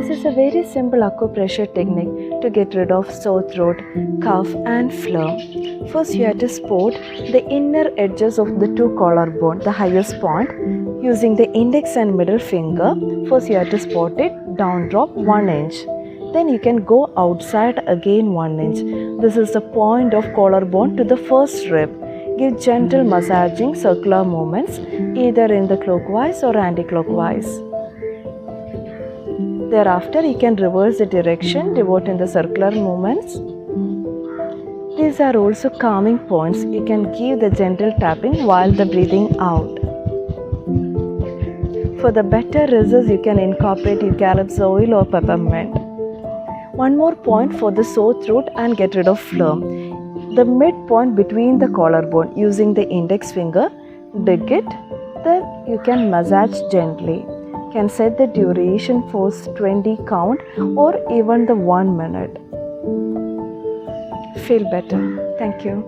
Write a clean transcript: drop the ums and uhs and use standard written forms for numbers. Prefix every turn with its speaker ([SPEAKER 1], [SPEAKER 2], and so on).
[SPEAKER 1] This is a very simple acupressure technique to get rid of sore throat, cough and phlegm. First you have to support the inner edges of the two collarbone, the highest point, using the index and middle finger. First you have to support it, down drop 1 inch. Then you can go outside again 1 inch. This is the point of collarbone to the first rib. Give gentle massaging circular movements either in the clockwise or anti-clockwise. Thereafter, you can reverse the direction, devoting the circular movements. These are also calming points. You can give the gentle tapping while the breathing out. For the better results, you can incorporate eucalyptus oil or peppermint. One more point for the sore throat and get rid of phlegm. The midpoint between the collarbone, using the index finger, dig it, then you can massage gently. Can set the duration for 20 count or even the 1 minute. Feel better. Thank you.